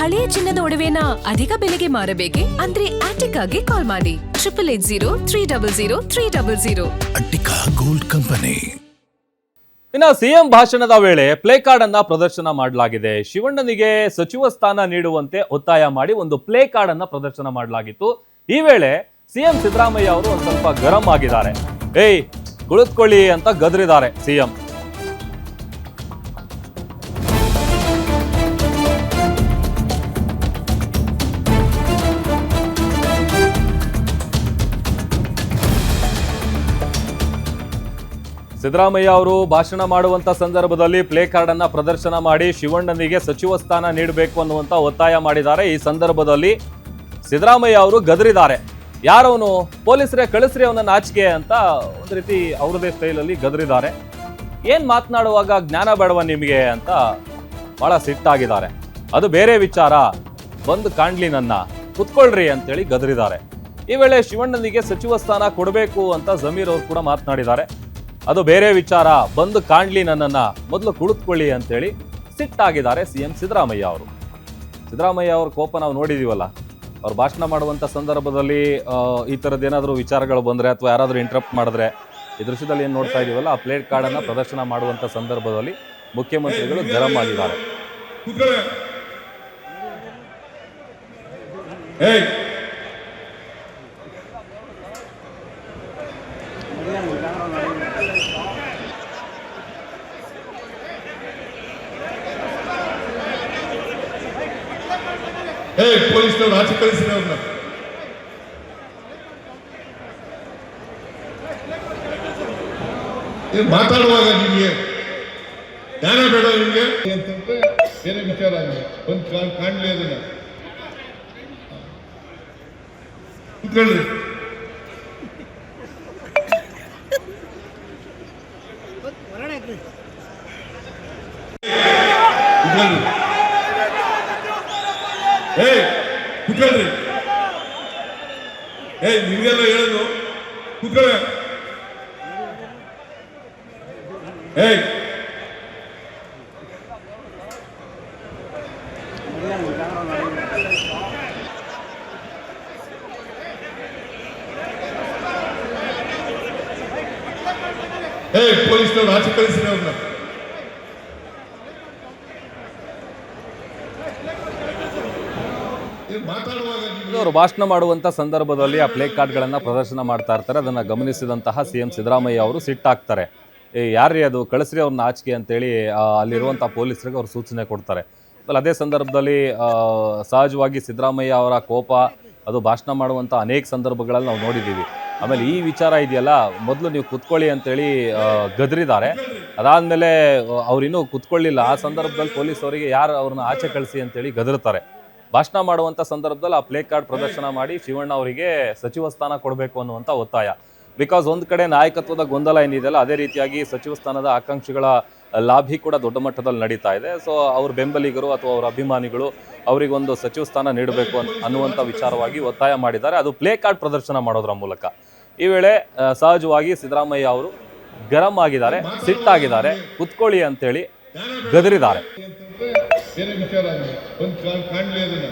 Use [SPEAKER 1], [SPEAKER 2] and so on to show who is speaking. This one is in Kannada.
[SPEAKER 1] ಹಳೆಯ ಚಿನ್ನದ ಒಡವೆನ ಅಧಿಕ ಬೆಲೆಗೆ ಮಾರಬೇಕೆ ಅಂದ್ರೆ ಆಟಿಕಾಗೆ ಕಾಲ್ ಮಾಡಿ 880300
[SPEAKER 2] ಅಟ್ಟಿಕಾ ಗೋಲ್ಡ್ ಕಂಪನಿ.
[SPEAKER 3] ಇನ್ನು ಸಿಎಂ ಭಾಷಣದ ವೇಳೆ ಪ್ಲೇ ಕಾರ್ಡ್ ಅನ್ನ ಪ್ರದರ್ಶನ ಮಾಡಲಾಗಿದೆ. ಶಿವಣ್ಣನಿಗೆ ಸಚಿವ ಸ್ಥಾನ ನೀಡುವಂತೆ ಒತ್ತಾಯ ಮಾಡಿ ಒಂದು ಪ್ಲೇ ಕಾರ್ಡ್ ಅನ್ನ ಪ್ರದರ್ಶನ ಮಾಡಲಾಗಿತ್ತು. ಈ ವೇಳೆ ಸಿಎಂ ಸಿದ್ದರಾಮಯ್ಯ ಅವರು ಒಂದು ಸ್ವಲ್ಪ ಗರಂ ಆಗಿದ್ದಾರೆ. ಏಯ್ ಕುಳಿತುಕೊಳ್ಳಿ ಅಂತ ಗದರಿದ್ದಾರೆ ಸಿಎಂ. ಸಿದ್ದರಾಮಯ್ಯ ಅವರು ಭಾಷಣ ಮಾಡುವಂತ ಸಂದರ್ಭದಲ್ಲಿ ಪ್ಲೇ ಕಾರ್ಡ್ ಅನ್ನ ಪ್ರದರ್ಶನ ಮಾಡಿ ಶಿವಣ್ಣನಿಗೆ ಸಚಿವ ಸ್ಥಾನ ನೀಡಬೇಕು ಅನ್ನುವಂತ ಒತ್ತಾಯ ಮಾಡಿದ್ದಾರೆ. ಈ ಸಂದರ್ಭದಲ್ಲಿ ಸಿದ್ದರಾಮಯ್ಯ ಅವರು ಗದರಿದ್ದಾರೆ. ಯಾರವನು, ಪೊಲೀಸರೇ ಕಳಿಸ್ರಿ ಅವನನ್ನ ಆಚೆಗೆ ಅಂತ ಒಂದು ರೀತಿ ಅವರದೇ ಸ್ಟೈಲಲ್ಲಿ ಗದರಿದ್ದಾರೆ. ಏನ್ ಮಾತನಾಡುವಾಗ ಜ್ಞಾನ ಬೇಡವ ನಿಮಗೆ ಅಂತ ಬಹಳ ಸಿಟ್ಟಾಗಿದ್ದಾರೆ. ಅದು ಬೇರೆ ವಿಚಾರ, ಬಂದು ಕಾಣ್ಲಿ ನನ್ನ, ಕುತ್ಕೊಳ್ರಿ ಅಂತೇಳಿ ಗದರಿದ್ದಾರೆ. ಈ ವೇಳೆ ಶಿವಣ್ಣನಿಗೆ ಸಚಿವ ಸ್ಥಾನ ಕೊಡಬೇಕು ಅಂತ ಜಮೀರ್ ಅವರು ಕೂಡ ಮಾತನಾಡಿದ್ದಾರೆ. ಅದು ಬೇರೆ ವಿಚಾರ, ಬಂದು ಕಾಣ್ಲಿ ನನ್ನನ್ನ, ಮೊದಲು ಕುಳಿತುಕೊಳ್ಳಿ ಅಂತೇಳಿ ಸಿಟ್ಟಾಗಿದ್ದಾರೆ ಸಿಎಂ ಸಿದ್ದರಾಮಯ್ಯ ಅವರು. ಸಿದ್ದರಾಮಯ್ಯ ಅವ್ರ ಕೋಪ ನಾವು ನೋಡಿದೀವಲ್ಲ, ಅವ್ರು ಭಾಷಣ ಮಾಡುವಂಥ ಸಂದರ್ಭದಲ್ಲಿ ಈ ಥರದ್ದು ಏನಾದರೂ ವಿಚಾರಗಳು ಬಂದರೆ ಅಥವಾ ಯಾರಾದರೂ ಇಂಟ್ರಪ್ಟ್ ಮಾಡಿದ್ರೆ, ಈ ದೃಶ್ಯದಲ್ಲಿ ಏನು ನೋಡ್ತಾ ಇದೀವಲ್ಲ, ಆ ಪ್ಲೇಟ್ ಕಾರ್ಡನ್ನು ಪ್ರದರ್ಶನ ಮಾಡುವಂಥ ಸಂದರ್ಭದಲ್ಲಿ ಮುಖ್ಯಮಂತ್ರಿಗಳು ಗರಂ ಆಗಿದ್ದಾರೆ.
[SPEAKER 4] ಪೊಲೀಸ್ನವ್ರು ಆಚೆ ಕಳಿಸಿದ ಅವ್ರನ್ನ. ಮಾತಾಡುವಾಗ ನಿಮಗೆ ಜ್ಞಾನ ಬೇಡ ನಿಮಗೆ ಅಂತಂದ್ರೆ ಏನೇ ವಿಚಾರ ಆಗಿದೆ, ಒಂದು ಕಾಣ್ಲಿ ಅದನ್ನ, ಕುತ್ಕೊಳ್ರಿ. ಕುತ್ಕೊಳ್ರಿ. ನಿಮ್ಗೆಲ್ಲ ಹೇಳೋದು ಕುತ್ಕೊಳ. ಪೊಲೀಸ್ನವ್ರು ಆಚೆ ಕಳಿಸಿದ ಅವ್ರನ್ನ.
[SPEAKER 3] ಅವರು ಭಾಷಣ ಮಾಡುವಂಥ ಸಂದರ್ಭದಲ್ಲಿ ಆ ಪ್ಲೇ ಕಾರ್ಡ್ಗಳನ್ನು ಪ್ರದರ್ಶನ ಮಾಡ್ತಾ ಇರ್ತಾರೆ. ಅದನ್ನು ಗಮನಿಸಿದಂತಹ ಸಿಎಂ ಸಿದ್ದರಾಮಯ್ಯ ಅವರು ಸಿಟ್ಟಾಗ್ತಾರೆ. ಯಾರ್ರೀ ಅದು, ಕಳಿಸ್ರಿ ಅವ್ರನ್ನ ಆಚೆಗೆ ಅಂತೇಳಿ ಅಲ್ಲಿರುವಂಥ ಪೊಲೀಸರಿಗೆ ಅವರು ಸೂಚನೆ ಕೊಡ್ತಾರೆ. ಅದೇ ಸಂದರ್ಭದಲ್ಲಿ ಸಹಜವಾಗಿ ಸಿದ್ದರಾಮಯ್ಯ ಅವರ ಕೋಪ ಅದು ಭಾಷಣ ಮಾಡುವಂಥ ಅನೇಕ ಸಂದರ್ಭಗಳಲ್ಲಿ ನಾವು ನೋಡಿದ್ದೀವಿ. ಆಮೇಲೆ ಈ ವಿಚಾರ ಇದೆಯಲ್ಲ, ಮೊದಲು ನೀವು ಕುತ್ಕೊಳ್ಳಿ ಅಂತೇಳಿ ಗದರಿದ್ದಾರೆ. ಅದಾದಮೇಲೆ ಅವ್ರಿನ್ನೂ ಕುತ್ಕೊಳ್ಳಿಲ್ಲ. ಆ ಸಂದರ್ಭದಲ್ಲಿ ಪೊಲೀಸ್ ಅವರಿಗೆ ಯಾರು ಅವ್ರನ್ನ ಆಚೆ ಕಳಿಸಿ ಅಂತೇಳಿ ಗದರುತ್ತಾರೆ. ಭಾಷಣ ಮಾಡುವಂಥ ಸಂದರ್ಭದಲ್ಲಿ ಆ ಪ್ಲೇ ಕಾರ್ಡ್ ಪ್ರದರ್ಶನ ಮಾಡಿ ಶಿವಣ್ಣ ಅವರಿಗೆ ಸಚಿವ ಸ್ಥಾನ ಕೊಡಬೇಕು ಅನ್ನುವಂಥ ಒತ್ತಾಯ. ಬಿಕಾಸ್ ಒಂದು ಕಡೆ ನಾಯಕತ್ವದ ಗೊಂದಲ ಏನಿದೆಯಲ್ಲ, ಅದೇ ರೀತಿಯಾಗಿ ಸಚಿವ ಸ್ಥಾನದ ಆಕಾಂಕ್ಷಿಗಳ ಲಾಭಿ ಕೂಡ ದೊಡ್ಡ ಮಟ್ಟದಲ್ಲಿ ನಡೀತಾ ಇದೆ. ಸೊ ಅವ್ರ ಬೆಂಬಲಿಗರು ಅಥವಾ ಅವರ ಅಭಿಮಾನಿಗಳು ಅವರಿಗೊಂದು ಸಚಿವ ಸ್ಥಾನ ನೀಡಬೇಕು ಅನ್ನುವಂಥ ವಿಚಾರವಾಗಿ ಒತ್ತಾಯ ಮಾಡಿದ್ದಾರೆ. ಅದು ಪ್ಲೇ ಕಾರ್ಡ್ ಪ್ರದರ್ಶನ ಮಾಡೋದ್ರ ಮೂಲಕ. ಈ ವೇಳೆ ಸಹಜವಾಗಿ ಸಿದ್ದರಾಮಯ್ಯ ಅವರು ಗರಂ ಆಗಿದ್ದಾರೆ, ಸಿಟ್ಟಾಗಿದ್ದಾರೆ, ಕುತ್ಕೊಳ್ಳಿ ಅಂತೇಳಿ ಗದರಿದ್ದಾರೆ.
[SPEAKER 4] ಏನೇ ವಿಚಾರ ಆಗಿದೆ, ಒಂದು ಕಾಣ್ಲಿ ಅದನ್ನ.